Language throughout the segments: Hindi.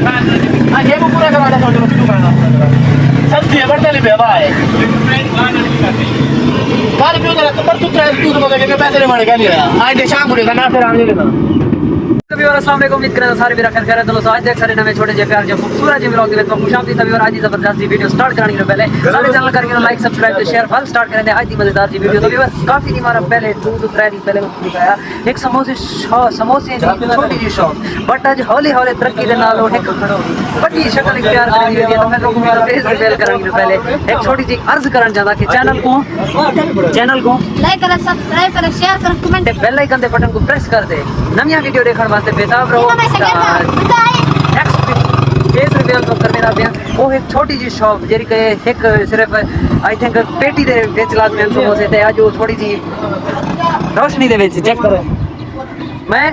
हां ये वो पूरा करवाना था तो करना सब दिए बढ़ते ले भाई गाड़ी क्यों चला पर तू तो बोल के पैसे नहीं मांगे क्या नहीं आज शाम को ना फिर आने लेना अस्सलाम वालेकुम, उम्मीद करता सारे मेरा खैर दोस्तों आज देख सारे नवे छोटे जे प्यार जो खूबसूरत जी व्लॉग में खुशामदी तभी और आज ही जबरदस्त वीडियो स्टार्ट कराने के पहले सारे चैनल करेंगे लाइक सब्सक्राइब तो शेयर फल स्टार्ट करेंगे आज की मजेदार जी वीडियो। तो बस काफी नहीं मारा पहले 2-3 दिन पहले मैं दिखाया एक समोसे छोटी जी शॉप बट आज हौली हौली तरक्की के नाल एक बड़ी शक्ल इख्तियार करनी हुई है। तो मैं लोगों को फेस रिवील कराने के पहले एक छोटी जी अर्ज करना चाहता कि चैनल को लाइक करें, सब्सक्राइब करें, शेयर करें, कमेंट बेल आइकन के बटन को प्रेस कर दे नवी वीडियो देखने वास्ते बेताब रहो। फेस रिवील तो करने दा पिया वो एक छोटी जी शॉप जेरी के एक सिर्फ आई थिंक पेटी दे विच लाजमी समोसे ते आज वो थोड़ी जी रोशनी दे विच चेक करो मैं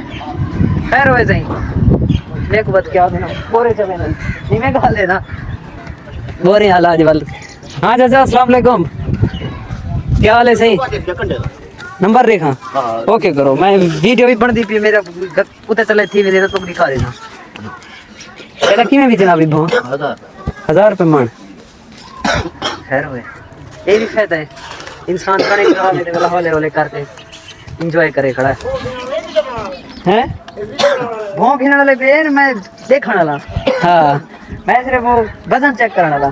खैर होए जाई देख बत क्या देना बोरे चले ना नी मैं गाल लेना बोरे हाल आज वाल। हां चाचा अस्सलाम वालेकुम, क्या हाल है? सही नंबर रेखा ओके करो मैं वीडियो भी बन दी पी मेरा उते चले थी मेरे तो दिखा देना तेरा किमें भी जनाब इबो 1000 रुपए मान खैर होए ये भी फायदा है इंसान खाने के मेरे वाला हौले हौले करके एंजॉय करे खड़ा है भों खेलने वाले बेर मैं देखने वाला हां मैं सिर्फ वो वजन चेक करने वाला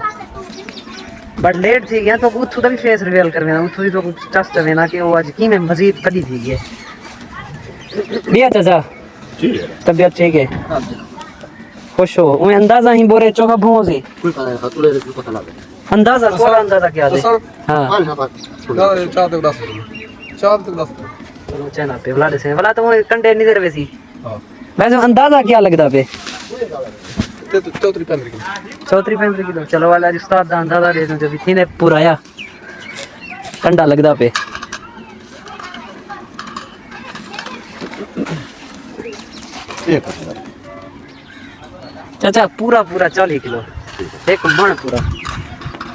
बट लेट थी गया तो उठू भी फेस रिवील करना उठू तो कुछ टेस्ट करना कि वो आज की में मजीद कदी थी गया बिया चाचा ठीक है तबीयत ठीक है खुश हो वो अंदाजा ही बोरे चोका भूं से कोई पता नहीं तुले को पता लगे अंदाजा थोड़ा अंदाजा क्या दे हां चार तक 10 चलो चना पे वाला से वाला तो कंडे नहीं दे वैसी हां वैसे अंदाजा क्या लगदा पे 34-35 किलो चलो वाला उस्ताद दा अंदाजा दे दो जब थी ने पूरा आया कंडा लगदा पे चाचा पूरा 40 किलो एक मन पूरा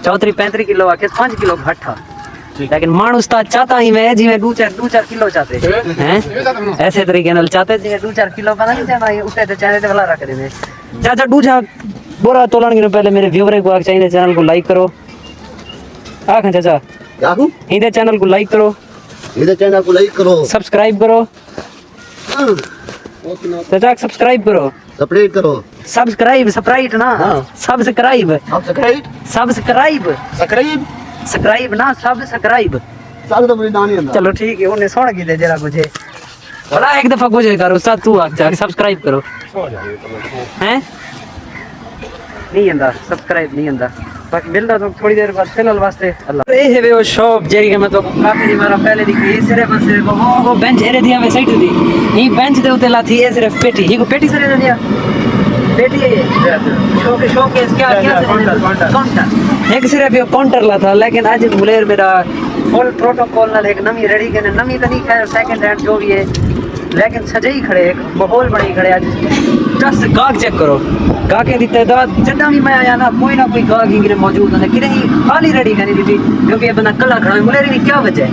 34-35 किलो आके 5 किलो घटा लेकिन मान उस्ताद चाहता ही मैं जी में 2-4 किलो चाहते हैं ऐसे तरीके नाल चाहते जी 2-4 किलो पता नहीं चाहता उठे तो चैनल ते वाला रख देने चाचा दूजा बोरा तोलन के पहले मेरे व्यूअर को चाहिए चैनल को लाइक करो आखन चाचा याहू इधर चैनल को लाइक करो सब्सक्राइब करो चाचा सब्सक्राइब करो सब्सक्राइब स्प्राइट ना सब्सक्राइब ना सब्सक्राइब चलो ठीक है उन्हें सुन के दे जरा कुछ बड़ा एक दफा कुछ करो साथ तू आ सब्सक्राइब करो हैं नहीं अंदा सब्सक्राइब नहीं अंदा बाकी मिलदा तो थोड़ी देर बाद फिलहाल वास्ते अल्लाह ये है वो शॉप जेरी के मैं तो काफी दिन मारा पहले दिखी ये सिर्फ वो बेंच एरे दिया मैं साइड दी ये बेंच दे उते लाथी ये सिर्फ पेटी ये को पेटी से दिया पेटी है शॉप के क्या काउंटर एक सिर्फ ये काउंटर ला था लेकिन आज मुलेर मेरा फुल प्रोटोकॉल नाल एक नमी रेडी करने नमी तो नहीं खैर सेकंड हैंड जो भी है लेकिन सजे ही खड़े एक माहौल बनी खड़े आज जस्ट गाहक चेक करो गाहक की तादाद जदा भी मैं आया ना कोई गाहक ही मौजूद है कि नहीं खाली रेडी करनी थी क्योंकि ये बंदा कला खड़ा है मुलेरी की क्या वजह है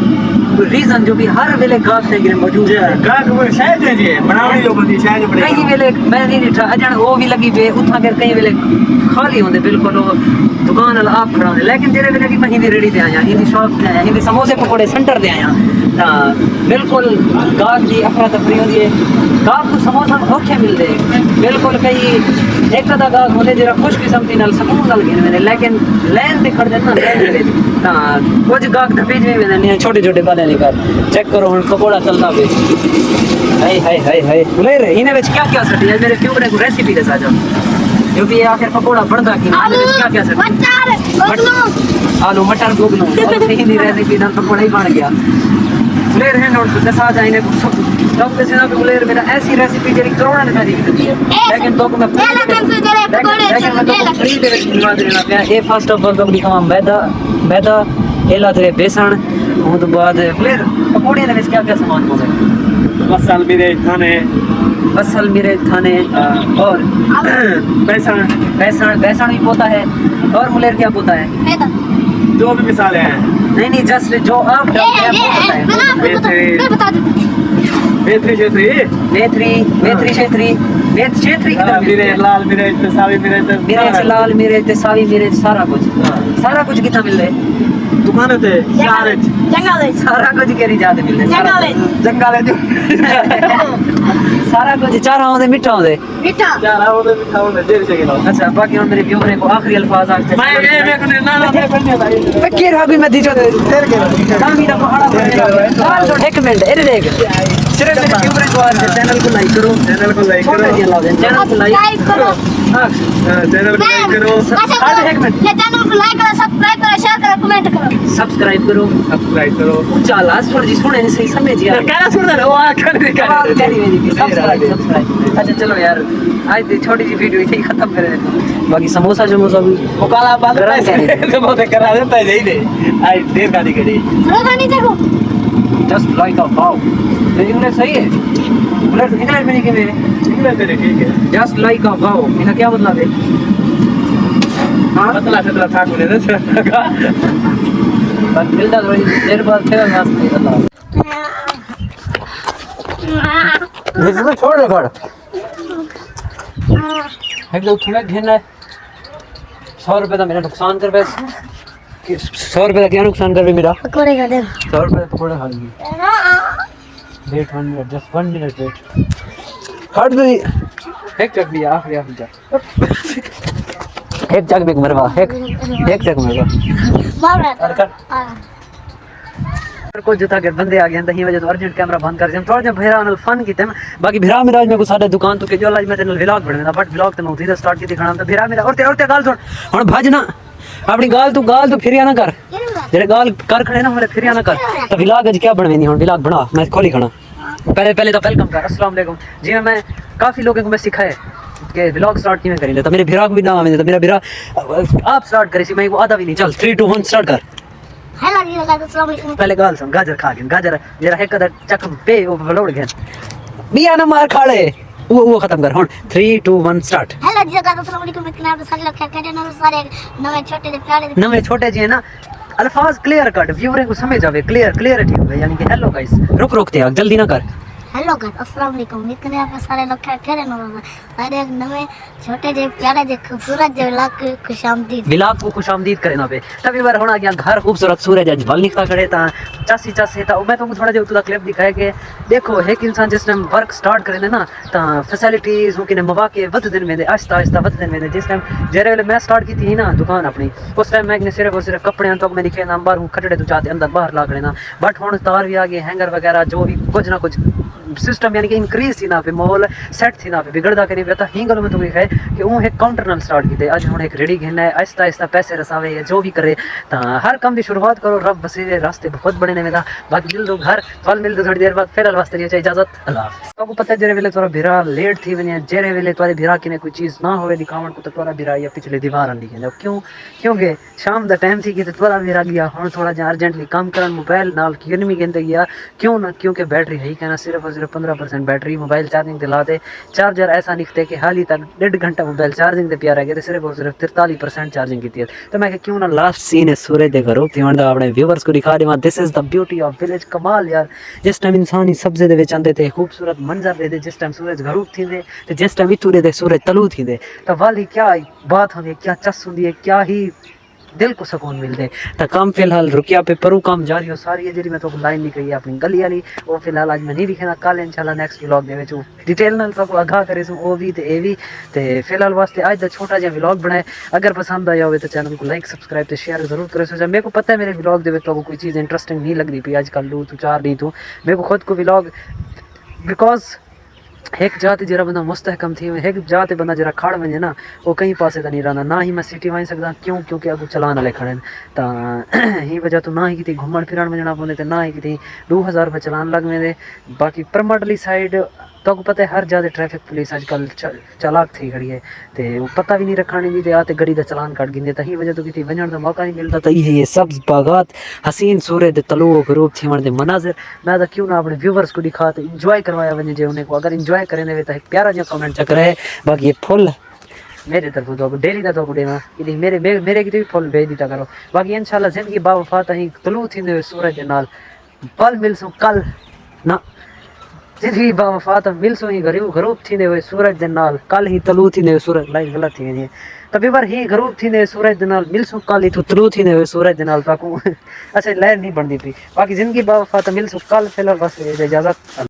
कोई रीजन जो भी हर वेले गाहक से मौजूद है गाहक वो शायद है जी बनावनी जो बंदी शायद बड़े कई वेले मैं नहीं देखा अजन वो भी लगी पे उठा के कई वेले खाली होंदे बिल्कुल दुकान वाला आप खड़ा होंदे लेकिन जेरे वेले की मैं हिंदी रेडी ते आया हिंदी शॉप ते आया हिंदी समोसे पकोड़े सेंटर ते आया बिल्कुल गाहक की अफरा तफरी होंदी है गाहक को समोसा औखे मिलते बिल्कुल कई एक अदा गाहक होंदे जरा खुशकिस्मती नाल सकून नाल गिन वेंदे लेकिन लाइन ते खड़ जाते ना लाइन दे कुछ गाहक धपी में वेंदे छोटे छोटे बाले निकाल चेक करो हुन पकोड़ा चलता पे हाय बोले रे इने विच क्या सटी है मेरे प्यूरे को रेसिपी दे साजो क्योंकि ये आखिर पकोड़ा बनता कि इने विच क्या सटी आलू मटर गोगलू और हिंदी रेसिपी नाल पकोड़ा ही बन गया मुलेर है नोट दसा जाइने तब से ना मुलेर मेरा ऐसी रेसिपी जेरी करोड़ा ने दी होती है लेकिन तो मैं फ्री दे दिलवा देना पे ए फर्स्ट ऑफ ऑल तो दिखावा मैदा एला तेरे बेसन वो तो बाद मुलेर पकोड़े में क्या सामान होगा बसल मिर्च थाने और बेसन भी पोता है और मुलेर क्या पोता है मैदा जो भी मिसाल है नहीं जस्ट जो आप डालते हैं वो पता है मेथरी वेद क्षेत्री किधर मेरे लाल मेरे इतने सावी मेरे इतने मिर्च लाल मिर्च सावी मिर्च सारा कुछ कितना मिल रहा है दुकान थे जंगल सारा कुछ केरी जाते मिल रहा है जंगल जो सारा कुछ चार आंदे मिठा आंदे मीठा यार आओ तो मिठाओ में देर से गिनो अच्छा बाकी हम मेरे व्यूअर को आखिरी अल्फाज आज मैं को ना मैं करने भाई मैं के रहा भी मैं दीजो देर के कामी दा पहाड़ा पर एक मिनट ए देख सिर्फ मेरे व्यूअर को आज चैनल को लाइक करो चैनल को लाइक करो चैनल को लाइक करो हां चैनल को लाइक करो एक मिनट ये चैनल को लाइक करो सब्सक्राइब करो शेयर करो कमेंट करो सब्सक्राइब करो चल आज पर जी सुने नहीं सही समझ यार क्या सुन रहे हो आ कर सब्सक्राइब अच्छा चलो यार आज दी छोटी सी वीडियो इतनी खत्म कर देते बाकी समोसा समोसा भी वो काला बाल तो बहुत करा देता है दे आई देर का दिखड़ी रोजा नहीं देखो जस्ट लाइक अ वाओ मेरी इंग्लिश सही है इंग्लिश में नहीं कि मेरे इंग्लिश तेरे ठीक है जस्ट लाइक अ वाओ इसका क्या मतलब है हां पतला था को दे का बस मिलता थोड़ी देर बाद फिर मस्त अल्लाह ये तो छोड़ दे कर एक दो तुम्हें घेरना है 100 रुपए का मेरा नुकसान कर बस 100 रुपए का क्या नुकसान कर मेरा पकोड़े का दे 100 रुपए का पकौड़ा खा लूंगी wait 1 minute just 1 minute wait हट दे एक चक दिया आखिरी एक जग में मरवा एक जग मरवा बाबा को जुता के बंदे आ गए हैं वजह तो अर्जेंट कैमरा बंद कर दिया थोड़ा जिहा भेरा नाल फन कीते बाकी भेरा मेरा आज मैं को साडे दुकान तो के जो आज मैं तेरे व्लॉग बनवेंदा बट व्लॉग ते मैं उठी दा स्टार्ट कीती खाना तो भेरा मेरा और ते गाल सुन हुन भज ना अपनी गाल तू फिरिया ना कर जेरे गाल कर खड़े ना मेरे फिरिया ना कर तो व्लॉग आज क्या बनवेंदी हुन व्लॉग बना मैं खोली खाना पहले तो वेलकम कर अस्सलाम वालेकुम जी मैं काफी लोगों को मैं सिखाया कि व्लॉग स्टार्ट किवें करेंगे तो मेरे भेरा को भी नाम आवे तो मेरा भेरा आप स्टार्ट करे सी मैं को आधा भी नहीं चल 3 2 1 स्टार्ट कर हेलो जी अस्सलाम वालेकुम पहले गाल सुन गाजर खा गए गाजर जरा एक अदर चक पे वो बलोड़ गए बिया ना मार खाड़े वो खत्म कर हुन 3 2 1 स्टार्ट हेलो जी अस्सलाम वालेकुम इतना आप सारे लोग क्या कर रहे हैं सारे नवे छोटे से प्यारे नवे छोटे जी है ना अल्फाज क्लियर कट व्यूअर को समझ आवे क्लियरिटी हो यानी कि हेलो गाइस रुक ते जल्दी ना कर हेलो गाइस अस्सलाम वालेकुम इतने आप सारे लोग क्या कर रहे हैं सारे नवे छोटे जे प्यारे जे खूबसूरत जे लाख खुशामदीद विलाप को खुशामदीद करे ना पे तभी बार होना गया घर खूबसूरत सूरज अज बल निकला खड़े ता चासी ता मैं तुमको थोड़ा जो तुदा क्लिप दिखाया कि देखो एक इंसान जिस टाइम वर्क स्टार्ट करे ना ता फैसिलिटीज हो कि मौके वध दिन में आहिस्ता आहिस्ता वध दिन में जिस टाइम जेरे वेले मैं स्टार्ट की थी ना दुकान अपनी उस टाइम मैं सिर्फ और सिर्फ कपड़े तो मैं दिखे ना बाहर खटड़े तो चाहते अंदर बाहर ला ना बट हुन तार भी आ गए हैंगर वगैरह जो भी कुछ ना कुछ सिस्टम यानी कि इंक्रीज थी ना पे माहौल सेट थी ना पे बिगड़दा करी बेता ही गल में तो है कि वो एक काउंटर नाल स्टार्ट कीते आज हुन एक रेडी घेना है आहिस्ता आहिस्ता पैसे रसावे या जो भी करे ता हर काम की शुरुआत करो रब बसे रास्ते बहुत बड़े ने मेरा बाकी मिल दो घर फल मिल दो थोड़ी देर बाद फिर वास्ते नहीं चाहिए इजाजत अल्लाह तो पता जेरे वेले तोरा भिरा लेट थी वने जेरे वेले तोरे भिरा किने कोई चीज ना होवे दिखावण को तो तोरा भिरा या पिछले दीवार अंडी के क्योंकि शाम दा टाइम थी कि तोरा भिरा गया हुन थोड़ा जा अर्जेंटली काम करन मोबाइल नाल किनमी गेंदे गया क्यों ना क्योंकि बैटरी है ही कहना सिर्फ और सिर्फ 15% बैटरी मोबाइल चार्जिंग ते लाते चार्जर ऐसा निकते कि हाल ही तक 1.5 घंटा मोबाइल चार्जिंग ते पिया रह गया सिर्फ और सिर्फ 43% चार्जिंग की थी तो मैं क्यों ना लास्ट सीन है सूरज दे घरों थी अपने व्यूअर्स को दिखा देवा this is the beauty of village कमाल यार जिस टाइम इंसान ही सब्जे दे विच आंदे थे खूबसूरत मंजर दे जिस टाइम सूरज घरूब थींदे ते जिस टाइम इतू दे सूरज तलू थींदे तो वाली क्या बात होंदी है क्या चस होंदी है क्या ही दिल को सुकून मिलते तो काम फिलहाल रुकिया पे परू काम जारी हो सारी है जी मैं तो लाइन नहीं कही अपनी गली वाली वो फिलहाल आज मैं नहीं दिखेना कल इंशाल्लाह नेक्स्ट व्लॉग दे विच डिटेल नाल तो आगाह करे सो ओ भी ते ए भी ते फिलहाल वास्ते आज दा छोटा जिहा व्लॉग बनाए अगर पसंद आया हो तो चैनल को लाइक सब्सक्राइब ते शेयर जरूर करो सो मेरे को पता है मेरे व्लॉग दे विच तो कोई चीज़ इंटरेस्टिंग नहीं लग रही पी आजकल लू तू चार नहीं तू मेरे को खुद को व्लॉग बिकॉज एक जात जरा बंदा मुस्तहकम थी एक जात बंदा जरा खड़ वजे ना वो कहीं पासे तो नहीं रहना ना ही मैं सिटी वही सकता क्योंकि अगू चलान वाले खड़े तो ही वजह तो ना ही कितनी घूमन फिरन वजना पौंदे ना ही कितनी 2000 रुपये चलान लग वेंदे बाकी परमडली साइड तो पता है हर ज़्यादा ट्रैफिक पुलिस आजकल चालाक थी खड़ी है तो वो पता भी नहीं रखानी दी आते गड्डी का चलान कट गिंदे तो ही वजह तो कितनी वजन का मौका नहीं मिलता तो ये सब्ज बागात हसीन सूरज तलू ग्रूप थी वनते मनाजिर मैं तो क्यों ना अपने व्यूवर्स को दिखा तो इंजॉय करवाया वजे जो उन्हें को अगर इंजॉय करें तो एक प्यारा जो कमेंट चक्कर है बाकी ये फुल मेरे तरफ तो डेली का तो देना कि मेरे की तो फुल भेज दीता करो बाकी इंशाल्लाह जिंदगी बावफात ही तलू थी सूरज नाल पल मिल सो कल ना जिंदगी बावफा तो मिलसू ही गरूब थींदे हुए सूरज दे नाल कल ही तलू थींदे हुए सूरज लाइन गलत थी वेंदी त बे बार ही गरूब थींदे हुए सूरज दे नाल मिलसू कल ही तलू थींदे हुए सूरज दे नाल ताकू अच्छा लहर नहीं बनदी पई बाकी जिंदगी बावफा तो मिलसू कल फिलहाल बस इजाजत।